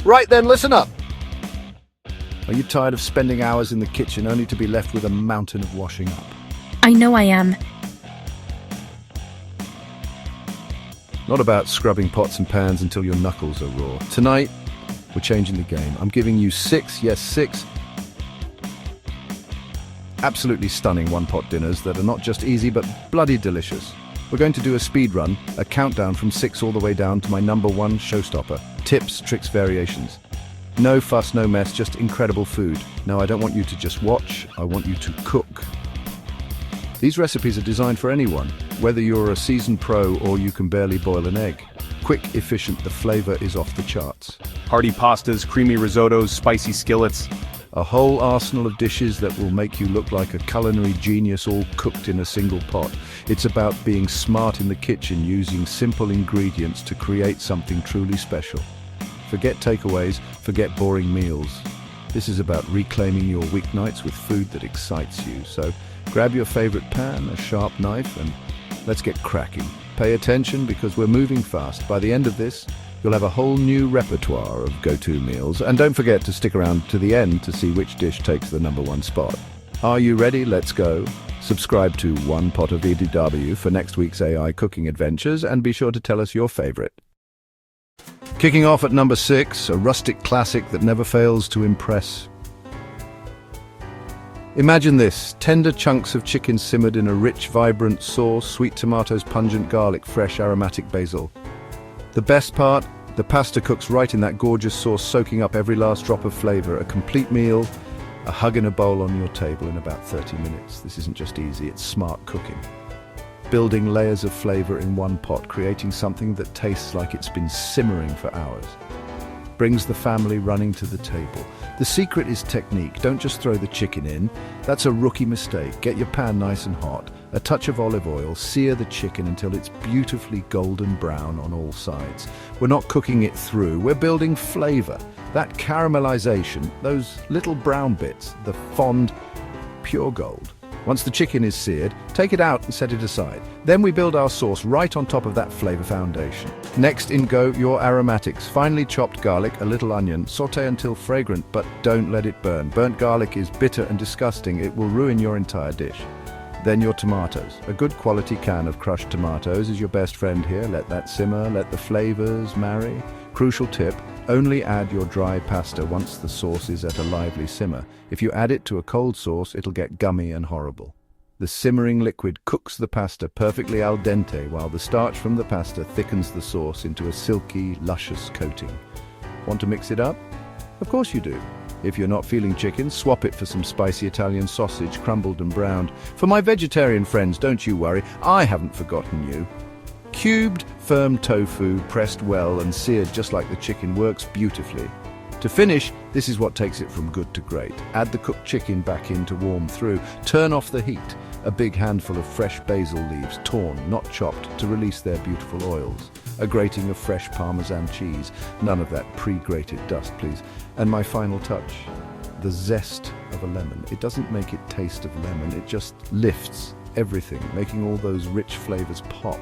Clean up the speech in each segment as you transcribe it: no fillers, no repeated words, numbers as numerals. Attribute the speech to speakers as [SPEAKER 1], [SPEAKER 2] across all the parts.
[SPEAKER 1] Right then, listen up. Are you tired of spending hours in the kitchen only to be left with a mountain of washing up?
[SPEAKER 2] I know I am.
[SPEAKER 1] Not about scrubbing pots and pans until your knuckles are raw. Tonight, we're changing the game. I'm giving you six absolutely stunning one-pot dinners that are not just easy, but bloody delicious. We're going to do a speed run, a countdown from 6 all the way down to my #1 showstopper. Tips, tricks, variations. No fuss, no mess, just incredible food. Now, I don't want you to just watch, I want you to cook. These recipes are designed for anyone, whether you're a seasoned pro or you can barely boil an egg. Quick, efficient, the flavor is off the charts.
[SPEAKER 3] Hearty pastas, creamy risottos, spicy skillets.
[SPEAKER 1] A whole arsenal of dishes that will make you look like a culinary genius, all cooked in a single pot. It's about being smart in the kitchen, using simple ingredients to create something truly special. Forget takeaways, forget boring meals. This is about reclaiming your weeknights with food that excites you. So grab your favorite pan, a sharp knife, and let's get cracking. Pay attention because we're moving fast. By the end of this, you'll have a whole new repertoire of go-to meals. And don't forget to stick around to the end to see which dish takes the #1 spot. Are you ready? Let's go. Subscribe to One Pot of EDW for next week's AI cooking adventures, and be sure to tell us your favorite. Kicking off at #6, a rustic classic that never fails to impress. Imagine this, tender chunks of chicken simmered in a rich, vibrant sauce, sweet tomatoes, pungent garlic, fresh aromatic basil. The best part, the pasta cooks right in that gorgeous sauce, soaking up every last drop of flavor. A complete meal, a hug in a bowl on your table in about 30 minutes. This isn't just easy, it's smart cooking. Building layers of flavor in one pot, creating something that tastes like it's been simmering for hours. Brings the family running to the table. The secret is technique. Don't just throw the chicken in. That's a rookie mistake. Get your pan nice and hot. A touch of olive oil. Sear the chicken until it's beautifully golden brown on all sides. We're not cooking it through. We're building flavor. That caramelization, those little brown bits, the fond, pure gold. Once the chicken is seared, take it out and set it aside. Then we build our sauce right on top of that flavor foundation. Next in go your aromatics. Finely chopped garlic, a little onion. Sauté until fragrant, but don't let it burn. Burnt garlic is bitter and disgusting. It will ruin your entire dish. Then your tomatoes. A good quality can of crushed tomatoes is your best friend here. Let that simmer, let the flavors marry. Crucial tip, only add your dry pasta once the sauce is at a lively simmer. If you add it to a cold sauce, it'll get gummy and horrible. The simmering liquid cooks the pasta perfectly al dente, while the starch from the pasta thickens the sauce into a silky, luscious coating. Want to mix it up? Of course you do. If you're not feeling chicken, swap it for some spicy Italian sausage, crumbled and browned. For my vegetarian friends, don't you worry, I haven't forgotten you. Cubed, firm tofu, pressed well and seared just like the chicken, works beautifully. To finish, this is what takes it from good to great. Add the cooked chicken back in to warm through. Turn off the heat. A big handful of fresh basil leaves, torn, not chopped, to release their beautiful oils. A grating of fresh Parmesan cheese. None of that pre-grated dust, please. And my final touch, the zest of a lemon. It doesn't make it taste of lemon, it just lifts everything, making all those rich flavors pop.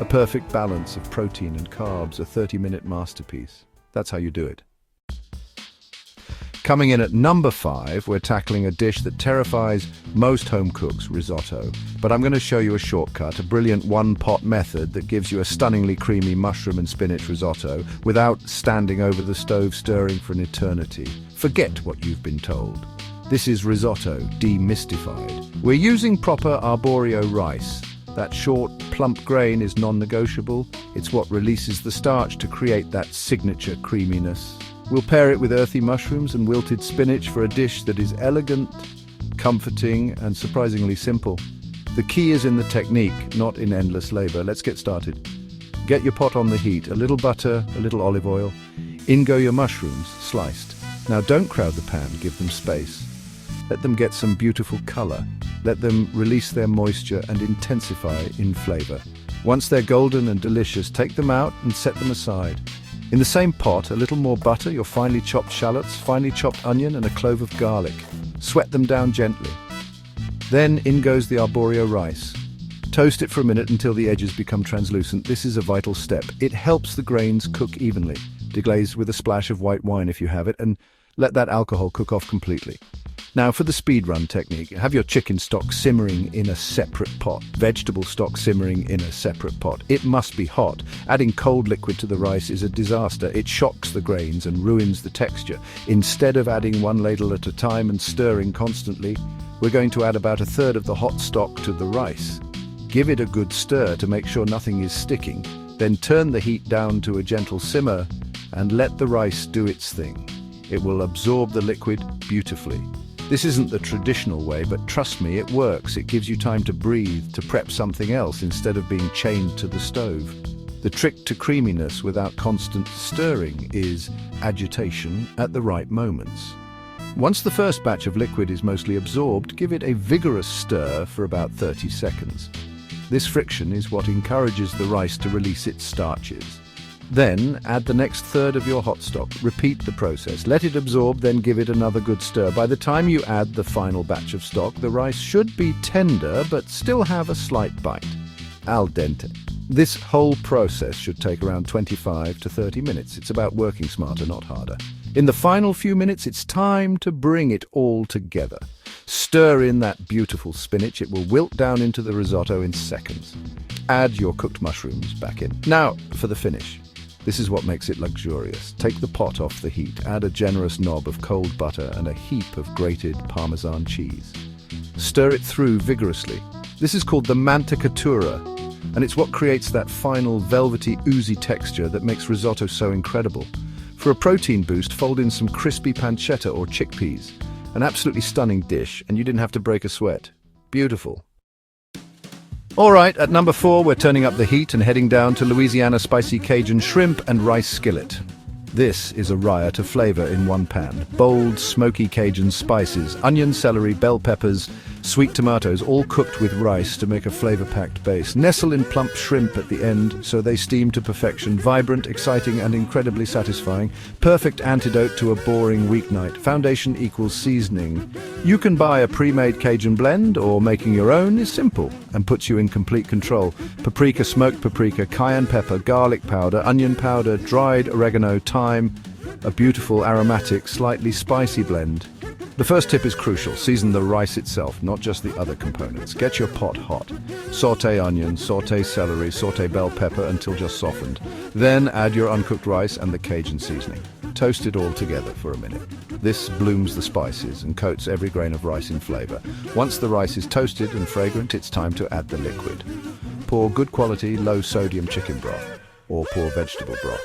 [SPEAKER 1] A perfect balance of protein and carbs, a 30-minute masterpiece. That's how you do it. Coming in at #5, we're tackling a dish that terrifies most home cooks, risotto. But I'm going to show you a shortcut, a brilliant one-pot method that gives you a stunningly creamy mushroom and spinach risotto without standing over the stove stirring for an eternity. Forget what you've been told. This is risotto demystified. We're using proper arborio rice. That short, plump grain is non-negotiable. It's what releases the starch to create that signature creaminess. We'll pair it with earthy mushrooms and wilted spinach for a dish that is elegant, comforting, and surprisingly simple. The key is in the technique, not in endless labor. Let's get started. Get your pot on the heat, a little butter, a little olive oil. In go your mushrooms, sliced. Now don't crowd the pan, give them space. Let them get some beautiful color. Let them release their moisture and intensify in flavor. Once they're golden and delicious, take them out and set them aside. In the same pot, a little more butter, your finely chopped shallots, finely chopped onion, and a clove of garlic. Sweat them down gently. Then in goes the arborio rice. Toast it for a minute until the edges become translucent. This is a vital step. It helps the grains cook evenly. Deglaze with a splash of white wine if you have it, and let that alcohol cook off completely. Now for the speed run technique, have your chicken stock simmering in a separate pot, vegetable stock simmering in a separate pot. It must be hot. Adding cold liquid to the rice is a disaster. It shocks the grains and ruins the texture. Instead of adding one ladle at a time and stirring constantly, we're going to add about a third of the hot stock to the rice. Give it a good stir to make sure nothing is sticking, then turn the heat down to a gentle simmer and let the rice do its thing. It will absorb the liquid beautifully. This isn't the traditional way, but trust me, it works. It gives you time to breathe, to prep something else instead of being chained to the stove. The trick to creaminess without constant stirring is agitation at the right moments. Once the first batch of liquid is mostly absorbed, give it a vigorous stir for about 30 seconds. This friction is what encourages the rice to release its starches. Then add the next third of your hot stock. Repeat the process. Let it absorb, then give it another good stir. By the time you add the final batch of stock, the rice should be tender but still have a slight bite. Al dente. This whole process should take around 25 to 30 minutes. It's about working smarter, not harder. In the final few minutes, it's time to bring it all together. Stir in that beautiful spinach. It will wilt down into the risotto in seconds. Add your cooked mushrooms back in. Now for the finish. This is what makes it luxurious. Take the pot off the heat, add a generous knob of cold butter and a heap of grated Parmesan cheese. Stir it through vigorously. This is called the mantecatura, and it's what creates that final velvety, oozy texture that makes risotto so incredible. For a protein boost, fold in some crispy pancetta or chickpeas. An absolutely stunning dish, and you didn't have to break a sweat. Beautiful. All right, at number 4, we're turning up the heat and heading down to Louisiana spicy Cajun shrimp and rice skillet. This is a riot of flavor in one pan. Bold, smoky Cajun spices, onion, celery, bell peppers, sweet tomatoes, all cooked with rice to make a flavor-packed base. Nestle in plump shrimp at the end, so they steam to perfection. Vibrant, exciting, and incredibly satisfying. Perfect antidote to a boring weeknight. Foundation equals seasoning. You can buy a pre-made Cajun blend, or making your own is simple and puts you in complete control. Paprika, smoked paprika, cayenne pepper, garlic powder, onion powder, dried oregano, thyme, a beautiful aromatic, slightly spicy blend. The first tip is crucial. Season the rice itself, not just the other components. Get your pot hot. Sauté onion, sauté celery, sauté bell pepper until just softened. Then add your uncooked rice and the Cajun seasoning. Toast it all together for a minute. This blooms the spices and coats every grain of rice in flavor. Once the rice is toasted and fragrant, it's time to add the liquid. Pour good quality, low-sodium chicken broth, or pour vegetable broth.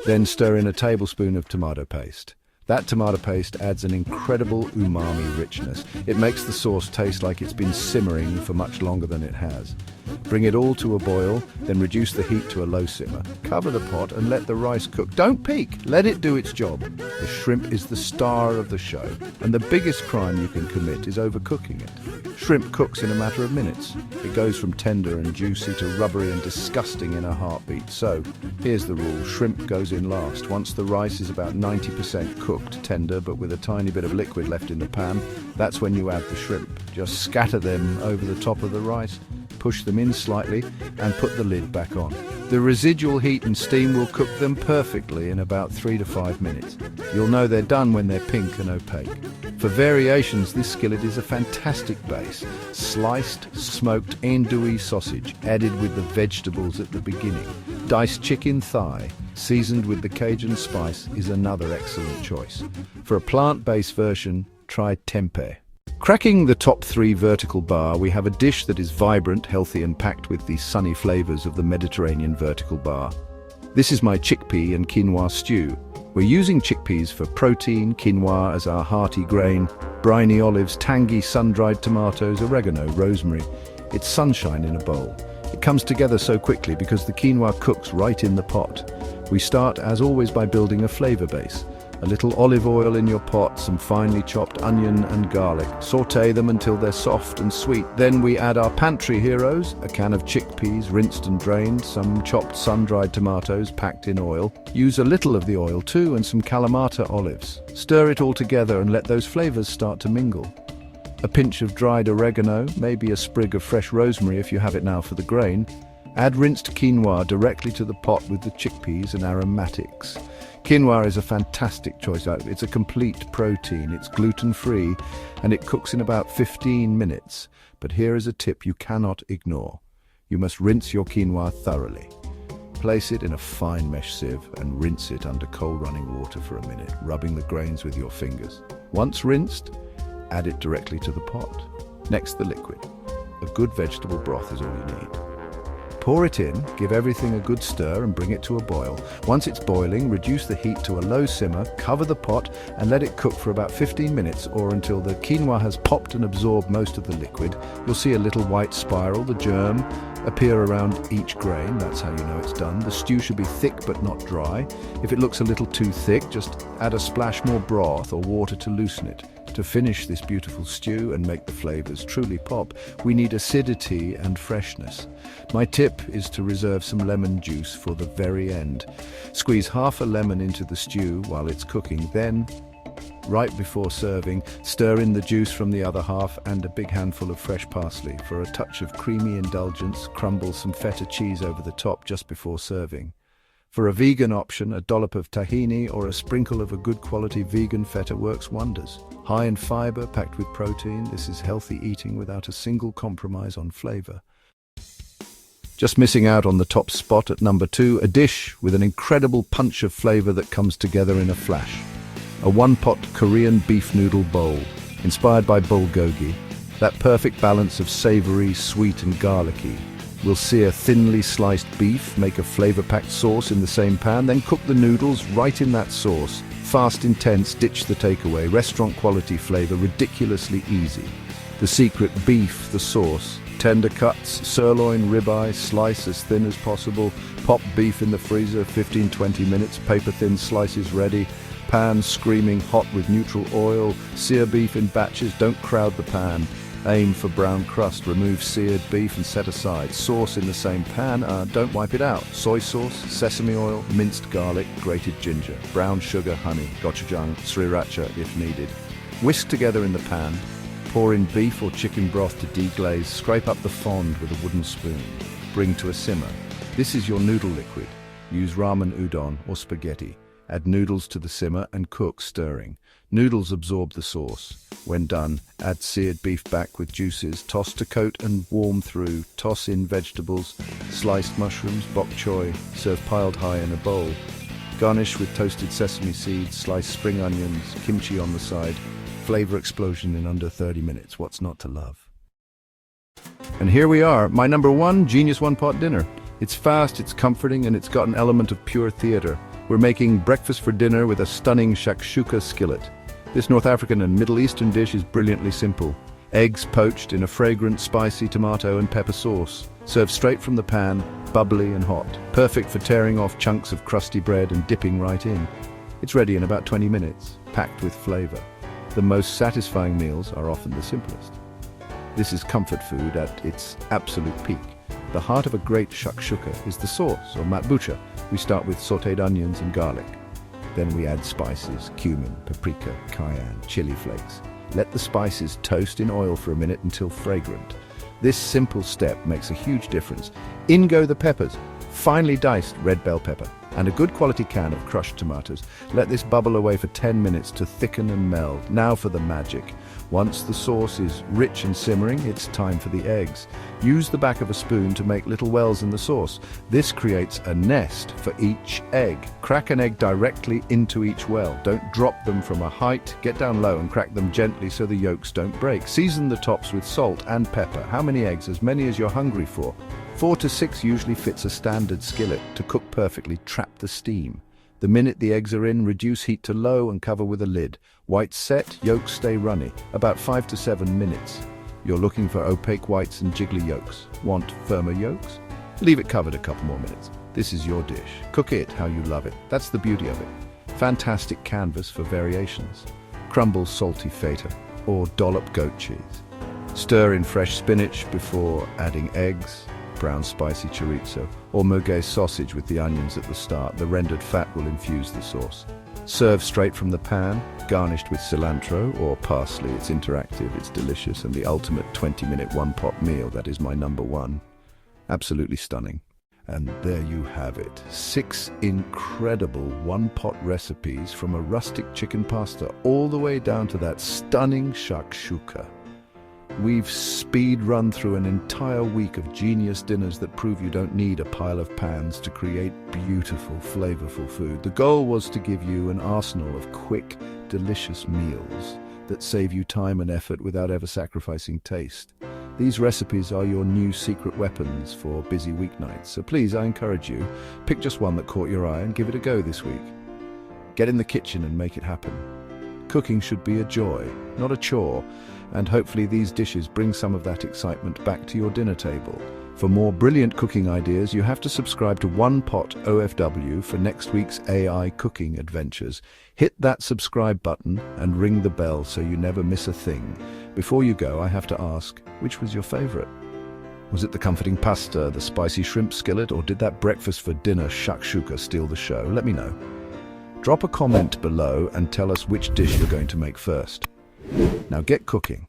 [SPEAKER 1] Then stir in a tablespoon of tomato paste. That tomato paste adds an incredible umami richness. It makes the sauce taste like it's been simmering for much longer than it has. Bring it all to a boil, then reduce the heat to a low simmer. Cover the pot and let the rice cook. Don't peek, let it do its job. The shrimp is the star of the show, and the biggest crime you can commit is overcooking it. Shrimp cooks in a matter of minutes. It goes from tender and juicy to rubbery and disgusting in a heartbeat. So, here's the rule, shrimp goes in last. Once the rice is about 90% cooked, tender, but with a tiny bit of liquid left in the pan, that's when you add the shrimp. Just scatter them over the top of the rice. Push them in slightly and put the lid back on. The residual heat and steam will cook them perfectly in about 3 to 5 minutes. You'll know they're done when they're pink and opaque. For variations, this skillet is a fantastic base. Sliced, smoked andouille sausage, added with the vegetables at the beginning. Diced chicken thigh, seasoned with the Cajun spice, is another excellent choice. For a plant-based version, try tempeh. Cracking the top 3 vertical bar, we have a dish that is vibrant, healthy, and packed with the sunny flavors of the Mediterranean vertical bar. This is my chickpea and quinoa stew. We're using chickpeas for protein, quinoa as our hearty grain, briny olives, tangy sun-dried tomatoes, oregano, rosemary. It's sunshine in a bowl. It comes together so quickly because the quinoa cooks right in the pot. We start, as always, by building a flavor base. A little olive oil in your pot, some finely chopped onion and garlic. Sauté them until they're soft and sweet. Then we add our pantry heroes, a can of chickpeas rinsed and drained, some chopped sun-dried tomatoes packed in oil. Use a little of the oil too and some Kalamata olives. Stir it all together and let those flavors start to mingle. A pinch of dried oregano, maybe a sprig of fresh rosemary if you have it now for the grain. Add rinsed quinoa directly to the pot with the chickpeas and aromatics. Quinoa is a fantastic choice. It's a complete protein, it's gluten-free, and it cooks in about 15 minutes. But here is a tip you cannot ignore. You must rinse your quinoa thoroughly. Place it in a fine mesh sieve and rinse it under cold running water for a minute, rubbing the grains with your fingers. Once rinsed, add it directly to the pot. Next, the liquid. A good vegetable broth is all you need. Pour it in, give everything a good stir and bring it to a boil. Once it's boiling, reduce the heat to a low simmer, cover the pot and let it cook for about 15 minutes or until the quinoa has popped and absorbed most of the liquid. You'll see a little white spiral, the germ, appear around each grain. That's how you know it's done. The stew should be thick but not dry. If it looks a little too thick, just add a splash more broth or water to loosen it. To finish this beautiful stew and make the flavors truly pop, we need acidity and freshness. My tip is to reserve some lemon juice for the very end. Squeeze half a lemon into the stew while it's cooking. Then, right before serving, stir in the juice from the other half and a big handful of fresh parsley. For a touch of creamy indulgence, crumble some feta cheese over the top just before serving. For a vegan option, a dollop of tahini or a sprinkle of a good quality vegan feta works wonders. High in fiber, packed with protein, this is healthy eating without a single compromise on flavor. Just missing out on the top spot at number 2, a dish with an incredible punch of flavor that comes together in a flash. A one-pot Korean beef noodle bowl, inspired by bulgogi. That perfect balance of savory, sweet and garlicky. We'll sear thinly sliced beef, make a flavor-packed sauce in the same pan, then cook the noodles right in that sauce. Fast, intense, ditch the takeaway, restaurant-quality flavor, ridiculously easy. The secret: beef, the sauce, tender cuts, sirloin, ribeye, slice as thin as possible, pop beef in the freezer, 15-20 minutes, paper-thin slices ready, pan screaming hot with neutral oil, sear beef in batches, don't crowd the pan. Aim for brown crust, remove seared beef and set aside. Sauce in the same pan, don't wipe it out. Soy sauce, sesame oil, minced garlic, grated ginger, brown sugar, honey, gochujang, sriracha if needed. Whisk together in the pan, pour in beef or chicken broth to deglaze, scrape up the fond with a wooden spoon. Bring to a simmer. This is your noodle liquid. Use ramen udon or spaghetti. Add noodles to the simmer and cook, stirring. Noodles absorb the sauce. When done, add seared beef back with juices, toss to coat and warm through. Toss in vegetables, sliced mushrooms, bok choy, serve piled high in a bowl. Garnish with toasted sesame seeds, sliced spring onions, kimchi on the side. Flavor explosion in under 30 minutes. What's not to love? And here we are, my number 1 Genius One Pot dinner. It's fast, it's comforting, and it's got an element of pure theater. We're making breakfast for dinner with a stunning shakshuka skillet. This North African and Middle Eastern dish is brilliantly simple. Eggs poached in a fragrant, spicy tomato and pepper sauce. Served straight from the pan, bubbly and hot. Perfect for tearing off chunks of crusty bread and dipping right in. It's ready in about 20 minutes, packed with flavor. The most satisfying meals are often the simplest. This is comfort food at its absolute peak. The heart of a great shakshuka is the sauce, or matbucha. We start with sautéed onions and garlic. Then we add spices, cumin, paprika, cayenne, chili flakes. Let the spices toast in oil for a minute until fragrant. This simple step makes a huge difference. In go the peppers, finely diced red bell pepper, and a good quality can of crushed tomatoes. Let this bubble away for 10 minutes to thicken and meld. Now for the magic. Once the sauce is rich and simmering, it's time for the eggs. Use the back of a spoon to make little wells in the sauce. This creates a nest for each egg. Crack an egg directly into each well. Don't drop them from a height. Get down low and crack them gently so the yolks don't break. Season the tops with salt and pepper. How many eggs? As many as you're hungry for. 4 to 6 usually fits a standard skillet. To cook perfectly, trap the steam. The minute the eggs are in, reduce heat to low and cover with a lid. Whites set, yolks stay runny, about 5 to 7 minutes. You're looking for opaque whites and jiggly yolks. Want firmer yolks? Leave it covered a couple more minutes. This is your dish. Cook it how you love it. That's the beauty of it. Fantastic canvas for variations. Crumble salty feta or dollop goat cheese. Stir in fresh spinach before adding eggs. Brown spicy chorizo, or merguez sausage with the onions at the start. The rendered fat will infuse the sauce. Serve straight from the pan, garnished with cilantro or parsley. It's interactive, it's delicious, and the ultimate 20-minute one-pot meal. That is my number 1. Absolutely stunning. And there you have it. 6 incredible one-pot recipes from a rustic chicken pasta all the way down to that stunning shakshuka. We've speed run through an entire week of genius dinners that prove you don't need a pile of pans to create beautiful, flavorful food. The goal was to give you an arsenal of quick, delicious meals that save you time and effort without ever sacrificing taste. These recipes are your new secret weapons for busy weeknights, so please, I encourage you, pick just one that caught your eye and give it a go this week. Get in the kitchen and make it happen. Cooking should be a joy, not a chore, and hopefully these dishes bring some of that excitement back to your dinner table. For more brilliant cooking ideas, you have to subscribe to One Pot OFW for next week's AI cooking adventures. Hit that subscribe button and ring the bell so you never miss a thing. Before you go, I have to ask, which was your favorite? Was it the comforting pasta, the spicy shrimp skillet, or did that breakfast for dinner shakshuka steal the show? Let me know. Drop a comment below and tell us which dish you're going to make first. Now get cooking.